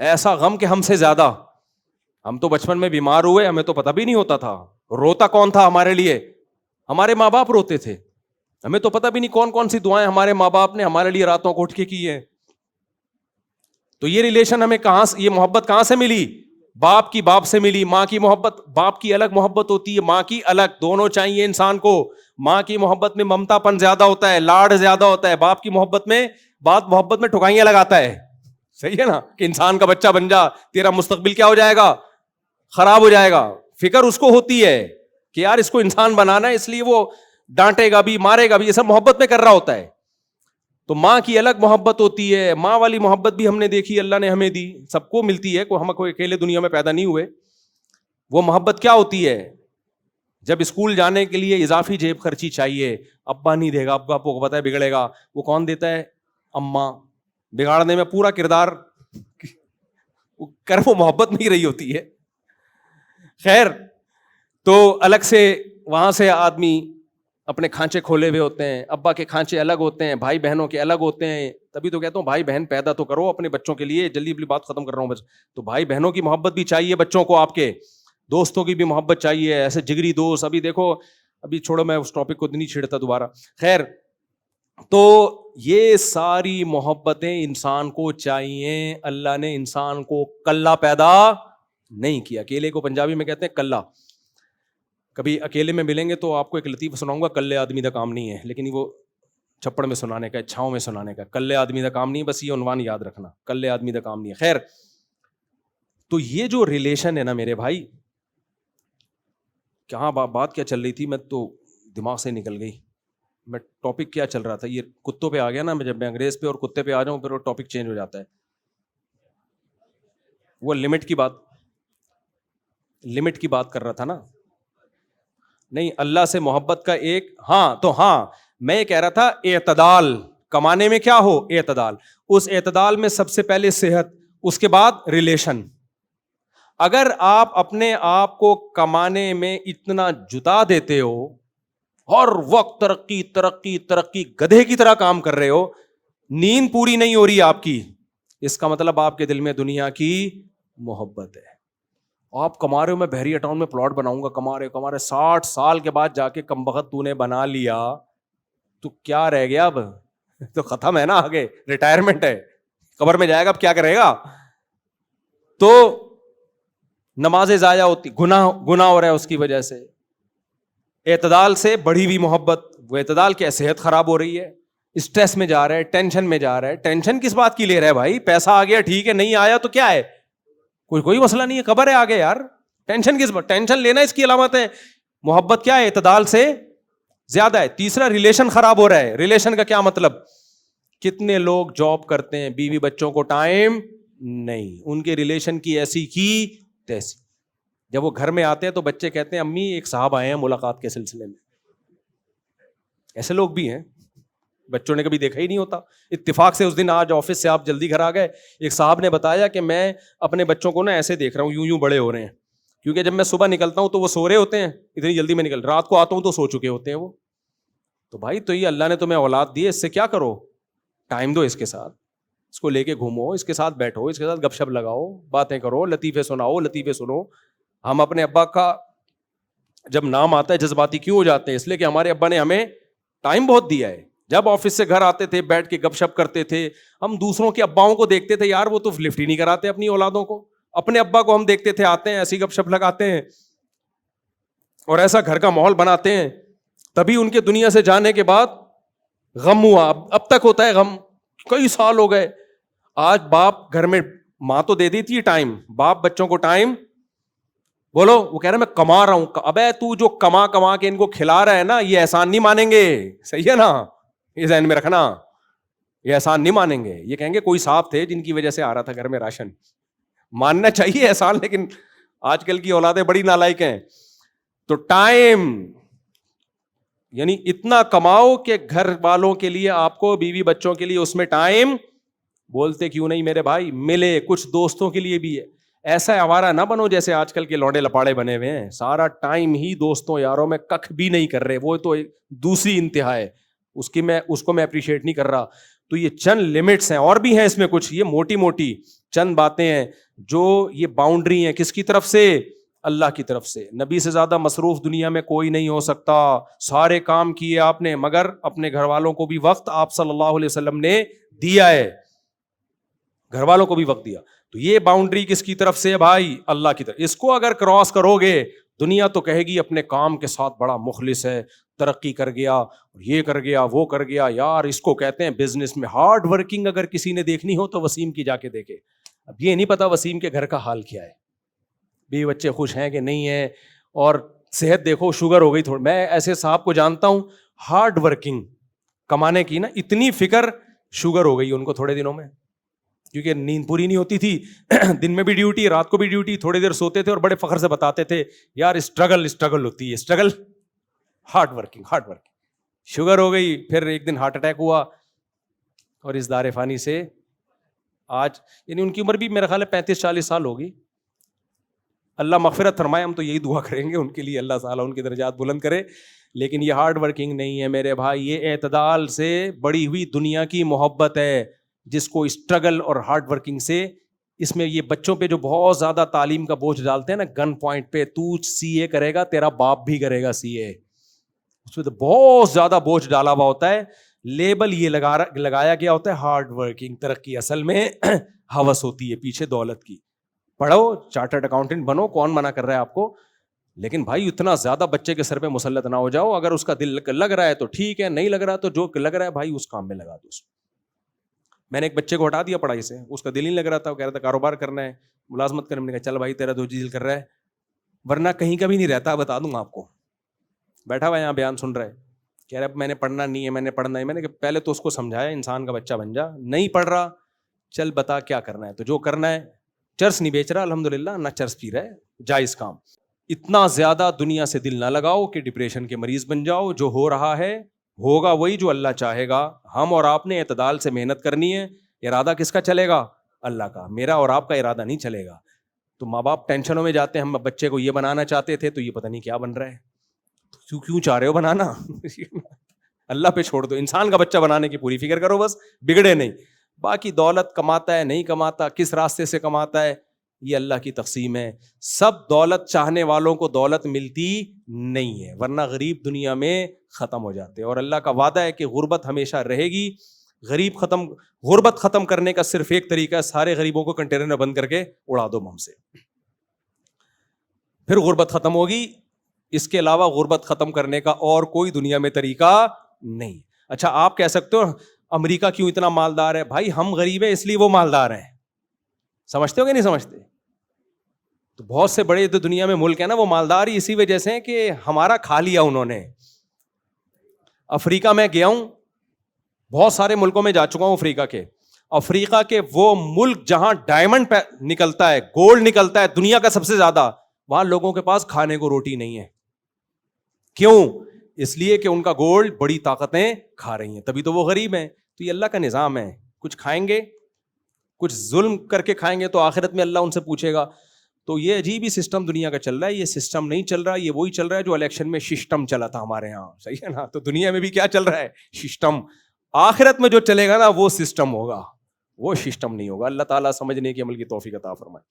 ایسا غم کہ ہم سے زیادہ. ہم تو بچپن میں بیمار ہوئے, ہمیں تو پتہ بھی نہیں ہوتا تھا. روتا کون تھا ہمارے لیے؟ ہمارے ماں باپ روتے تھے. ہمیں تو پتہ بھی نہیں کون کون سی دعائیں ہمارے ماں باپ نے ہمارے لیے راتوں کو اٹھ کے کی ہیں. تو یہ ریلیشن ہمیں کہاں سے, یہ محبت کہاں سے ملی؟ باپ کی باپ سے ملی. ماں کی محبت, باپ کی الگ محبت ہوتی ہے, ماں کی الگ, دونوں چاہیے انسان کو. ماں کی محبت میں ممتا پن زیادہ ہوتا ہے, لاڈ زیادہ ہوتا ہے. باپ کی محبت میں ٹھکائیاں لگاتا ہے. صحیح ہے نا, کہ انسان کا بچہ بن جا, تیرا مستقبل کیا ہو جائے گا, خراب ہو جائے گا. فکر اس کو ہوتی ہے کہ یار اس کو انسان بنانا ہے, اس لیے وہ ڈانٹے گا بھی, مارے گا بھی, یہ سب محبت میں کر رہا ہوتا ہے. تو ماں کی الگ محبت ہوتی ہے. ماں والی محبت بھی ہم نے دیکھی, اللہ نے ہمیں دی, سب کو ملتی ہے, ہم کوئی اکیلے دنیا میں پیدا نہیں ہوئے. وہ محبت کیا ہوتی ہے؟ جب اسکول جانے کے لیے اضافی جیب خرچی چاہیے, ابا نہیں دے گا, ابا کو پتہ ہے بگڑے گا, وہ کون دیتا ہے؟ اماں. بگاڑنے میں پورا کردار کر, وہ محبت نہیں رہی ہوتی ہے. خیر, تو الگ سے وہاں سے آدمی اپنے کھانچے کھولے ہوئے ہوتے ہیں. ابا کے کھانچے الگ ہوتے ہیں, بھائی بہنوں کے الگ ہوتے ہیں. تبھی تو کہتا ہوں بھائی بہن پیدا تو کرو اپنے بچوں کے لیے. جلدی جلدی بات ختم کر رہا ہوں بس. تو بھائی بہنوں کی محبت بھی چاہیے بچوں کو, آپ کے دوستوں کی بھی محبت چاہیے, ایسے جگری دوست. ابھی دیکھو, ابھی چھوڑو, میں اس ٹاپک کو نہیں چھیڑتا دوبارہ. خیر, تو یہ ساری محبتیں انسان کو چاہیے. اللہ نے انسان کو کلا پیدا نہیں کیا. کیلے کو پنجابی میں کہتے ہیں کلا. کبھی اکیلے میں ملیں گے تو آپ کو ایک لطیفہ سناؤں گا. کلے آدمی کا کام نہیں ہے, لیکن وہ چھپڑ میں سنانے کا, چھاؤں میں سنانے کا. کلے آدمی کا کام نہیں, بس یہ عنوان یاد رکھنا, کلے آدمی کا کام نہیں ہے. خیر, تو یہ جو ریلیشن ہے نا میرے بھائی, کہاں بات کیا چل رہی تھی, میں تو دماغ سے نکل گئی. میں ٹاپک کیا چل رہا تھا, یہ کتوں پہ آ گیا نا. جب میں انگریز پہ اور کتے پہ آ جاؤں پھر وہ ٹاپک چینج ہو جاتا ہے. وہ لمٹ کی بات کر رہا تھا نا. نہیں, اللہ سے محبت کا ایک, ہاں تو ہاں میں یہ کہہ رہا تھا اعتدال کمانے میں کیا ہو, اعتدال. اس اعتدال میں سب سے پہلے صحت, اس کے بعد ریلیشن. اگر آپ اپنے آپ کو کمانے میں اتنا جتا دیتے ہو, ہر وقت ترقی ترقی ترقی, گدھے کی طرح کام کر رہے ہو, نیند پوری نہیں ہو رہی آپ کی, اس کا مطلب آپ کے دل میں دنیا کی محبت ہے. آپ کما رہے ہو, میں بحریہ ٹاؤن میں پلاٹ بناؤں گا, کما رہے 60 سال کے بعد جا کے کمبخت تو نے بنا لیا, تو کیا رہ گیا اب؟ تو ختم ہے نا, آگے ریٹائرمنٹ ہے, قبر میں جائے گا, اب کیا کرے گا؟ تو نمازیں ضائع ہوتی, گناہ ہو رہا ہے اس کی وجہ سے. اعتدال سے بڑھی ہوئی محبت, وہ اعتدال کیا, صحت خراب ہو رہی ہے, اسٹریس میں جا رہا ہے, ٹینشن میں جا رہا ہے. ٹینشن کس بات کی لے رہا ہے بھائی؟ پیسہ آ گیا ٹھیک ہے, نہیں آیا تو کیا ہے, کوئی مسئلہ نہیں ہے, قبر ہے آگے یار. ٹینشن کس بات؟ ٹینشن لینا اس کی علامت ہے. محبت کیا ہے, اعتدال سے زیادہ ہے. تیسرا, ریلیشن خراب ہو رہا ہے. ریلیشن کا کیا مطلب؟ کتنے لوگ جاب کرتے ہیں, بیوی بچوں کو ٹائم نہیں, ان کے ریلیشن کی ایسی کی تیسی. جب وہ گھر میں آتے ہیں تو بچے کہتے ہیں امی ایک صاحب آئے ہیں ملاقات کے سلسلے میں. ایسے لوگ بھی ہیں, بچوں نے کبھی دیکھا ہی نہیں ہوتا. اتفاق سے اس دن, آج آفس سے آپ جلدی گھر آ گئے, ایک صاحب نے بتایا کہ میں اپنے بچوں کو نا ایسے دیکھ رہا ہوں, یوں بڑے ہو رہے ہیں. کیونکہ جب میں صبح نکلتا ہوں تو وہ سو رہے ہوتے ہیں, اتنی جلدی میں رات کو آتا ہوں تو سو چکے ہوتے ہیں وہ. تو بھائی, تو یہ اللہ نے تمہیں اولاد دی ہے, اس سے کیا کرو, ٹائم دو اس کے ساتھ, اس کو لے کے گھومو, اس کے ساتھ بیٹھو, اس کے ساتھ گپ شپ لگاؤ, باتیں کرو, لطیفے سناؤ, لطیفے سنو. ہم اپنے ابا کا جب نام آتا ہے جذباتی کیوں ہو جاتے ہیں؟ اس لیے کہ ہمارے ابا نے ہمیں ٹائم بہت دیا ہے. جب آفس سے گھر آتے تھے, بیٹھ کے گپ شپ کرتے تھے. ہم دوسروں کے اباؤں کو دیکھتے تھے, یار وہ تو لفٹ ہی نہیں کراتے اپنی اولادوں کو. اپنے ابا کو ہم دیکھتے تھے, آتے ہیں ایسی گپ شپ لگاتے ہیں اور ایسا گھر کا ماحول بناتے ہیں. تبھی ان کے دنیا سے جانے کے بعد غم ہوا. اب تک ہوتا ہے غم, کئی سال ہو گئے. آج باپ گھر میں, ماں تو دے دیتی ہے ٹائم, باپ بچوں کو ٹائم, بولو, وہ کہہ رہا ہے میں کما رہا ہوں. ابے تو جو کما کے ان کو کھلا رہا ہے نا, یہ احسان نہیں مانیں گے. صحیح ہے نا, یہ ذہن میں رکھنا, یہ احسان نہیں مانیں گے. یہ کہیں گے کوئی صاحب تھے جن کی وجہ سے آ رہا تھا گھر میں راشن. ماننا چاہیے احسان, لیکن آج کل کی اولادیں بڑی نالائق ہیں. تو ٹائم یعنی اتنا کماؤ کہ گھر والوں کے لیے, آپ کو بیوی بچوں کے لیے اس میں ٹائم, بولتے کیوں نہیں میرے بھائی, ملے. کچھ دوستوں کے لیے بھی ہے. ایسا آوارہ نہ بنو جیسے آج کل کے لوڈے لپاڑے بنے ہوئے ہیں, سارا ٹائم ہی دوستوں یاروں میں ککھ بھی نہیں کر رہے. وہ تو دوسری انتہا ہے, اس کو میں اپریشیٹ نہیں کر رہا. تو یہ چند لمٹس ہیں, اور بھی ہیں اس میں کچھ, یہ موٹی چند باتیں ہیں جو یہ باؤنڈری ہیں کس کی طرف سے؟ اللہ کی طرف سے. نبی سے زیادہ مصروف دنیا میں کوئی نہیں ہو سکتا. سارے کام کیے آپ نے مگر اپنے گھر والوں کو بھی وقت آپ صلی اللہ علیہ وسلم نے دیا ہے, گھر والوں کو بھی وقت دیا. تو یہ باؤنڈری کس کی طرف سے ہے بھائی؟ اللہ کی طرف. اس کو اگر کراس کرو گے دنیا تو کہے گی اپنے کام کے ساتھ بڑا مخلص ہے, ترقی کر گیا, یہ کر گیا, وہ کر گیا. یار اس کو کہتے ہیں بزنس میں ہارڈ ورکنگ. اگر کسی نے دیکھنی ہو تو وسیم کی جا کے دیکھے. اب یہ نہیں پتا وسیم کے گھر کا حال کیا ہے, بیوی بچے خوش ہیں کہ نہیں ہیں, اور صحت دیکھو شوگر ہو گئی تھوڑی. میں ایسے صاحب کو جانتا ہوں ہارڈ ورکنگ, کمانے کی نا اتنی فکر, شوگر ہو گئی ان کو تھوڑے دنوں میں, کیونکہ نیند پوری نہیں ہوتی تھی, دن میں بھی ڈیوٹی رات کو بھی ڈیوٹی, تھوڑی دیر سوتے تھے اور بڑے فخر سے بتاتے تھے یار اسٹرگل ہوتی ہے, اسٹرگل, ہارڈ ورکنگ. شوگر ہو گئی, پھر ایک دن ہارٹ اٹیک ہوا اور اس دار فانی سے آج, یعنی ان کی عمر بھی میرا خیال ہے 35-40 سال ہوگی. اللہ مغفرت فرمائے, ہم تو یہی دعا کریں گے ان کے لیے, اللہ تعالیٰ ان کے درجات بلند کرے. لیکن یہ ہارڈ ورکنگ نہیں ہے میرے بھائی, یہ اعتدال سے بڑی ہوئی دنیا کی محبت ہے, جس کو اسٹرگل اور ہارڈ ورکنگ سے, اس میں یہ بچوں پہ جو بہت زیادہ تعلیم کا بوجھ ڈالتے ہیں نا گن پوائنٹ پہ, تو سی اے کرے گا تیرا باپ بھی کرے گا سی اے, اس میں تو بہت زیادہ بوجھ ڈالا ہوا ہوتا ہے. لیبل یہ لگایا گیا ہوتا ہے ہارڈ ورکنگ. ترقی اصل میں ہوس ہوتی ہے پیچھے دولت کی. پڑھو, چارٹرڈ اکاؤنٹنٹ بنو, کون منع کر رہا ہے آپ کو, لیکن بھائی اتنا زیادہ بچے کے سر پہ مسلط نہ ہو جاؤ. اگر اس کا دل لگ رہا ہے تو ٹھیک ہے, نہیں لگ رہا تو جو لگ رہا ہے بھائی اس کام میں لگا دو. میں نے ایک بچے کو ہٹا دیا پڑھائی سے, اس کا دل نہیں لگ رہا تھا, وہ کہہ رہا تھا کاروبار کرنا ہے, ملازمت کرنے. میں نے کہا چل بھائی تیرا جو دل کر رہا ہے, ورنہ کہیں کا بھی نہیں رہتا, بتا دوں گا آپ کو. بیٹھا ہوا یہاں بیان سن رہا ہے, کہہ رہا ہے میں نے پڑھنا نہیں ہے, میں نے پڑھنا ہے. میں نے کہا پہلے تو اس کو سمجھایا انسان کا بچہ بن جا, نہیں پڑھ رہا چل بتا کیا کرنا ہے, تو جو کرنا ہے. چرس نہیں بیچ رہا الحمدللہ, نہ چرس پی رہا ہے, جائز کام. اتنا زیادہ دنیا سے دل نہ لگاؤ کہ ڈپریشن کے مریض بن جاؤ. جو ہو رہا ہے ہوگا وہی جو اللہ چاہے گا. ہم اور آپ نے اعتدال سے محنت کرنی ہے. ارادہ کس کا چلے گا؟ اللہ کا. میرا اور آپ کا ارادہ نہیں چلے گا. تو ماں باپ ٹینشنوں میں جاتے ہیں, ہم بچے کو یہ بنانا چاہتے تھے تو یہ پتہ نہیں کیا بن رہا ہے. کیوں چاہ رہے ہو بنانا؟ اللہ پہ چھوڑ دو, انسان کا بچہ بنانے کی پوری فکر کرو, بس بگڑے نہیں. باقی دولت کماتا ہے نہیں کماتا, کس راستے سے کماتا ہے, یہ اللہ کی تقسیم ہے. سب دولت چاہنے والوں کو دولت ملتی نہیں ہے, ورنہ غریب دنیا میں ختم ہو جاتے. اور اللہ کا وعدہ ہے کہ غربت ہمیشہ رہے گی. غربت ختم کرنے کا صرف ایک طریقہ ہے, سارے غریبوں کو کنٹینر میں بند کر کے اڑا دو بم سے, پھر غربت ختم ہوگی. اس کے علاوہ غربت ختم کرنے کا اور کوئی دنیا میں طریقہ نہیں. اچھا آپ کہہ سکتے ہو امریکہ کیوں اتنا مالدار ہے؟ بھائی ہم غریب ہیں اس لیے وہ مالدار ہیں, سمجھتے ہو کہ نہیں سمجھتے؟ تو بہت سے بڑے جو دنیا میں ملک ہیں نا وہ مالدار ہی اسی وجہ سے ہیں کہ ہمارا کھا لیا انہوں نے. افریقہ میں گیا ہوں, بہت سارے ملکوں میں جا چکا ہوں افریقہ کے وہ ملک جہاں ڈائمنڈ نکلتا ہے, گولڈ نکلتا ہے دنیا کا سب سے زیادہ, وہاں لوگوں کے پاس کھانے کو روٹی نہیں ہے. کیوں؟ اس لیے کہ ان کا گولڈ بڑی طاقتیں کھا رہی ہیں, تبھی تو وہ غریب ہیں. تو یہ اللہ کا نظام ہے, کچھ کھائیں گے, کچھ ظلم کر کے کھائیں گے تو آخرت میں اللہ ان سے پوچھے گا. تو یہ عجیب ہی سسٹم دنیا کا چل رہا ہے. یہ سسٹم نہیں چل رہا, یہ وہی چل رہا ہے جو الیکشن میں سسٹم چلا تھا ہمارے یہاں, صحیح ہے نا؟ تو دنیا میں بھی کیا چل رہا ہے؟ سسٹم. آخرت میں جو چلے گا نا وہ سسٹم ہوگا, وہ سسٹم نہیں ہوگا. اللہ تعالیٰ سمجھنے کی عمل کی توفیق عطا فرمائے.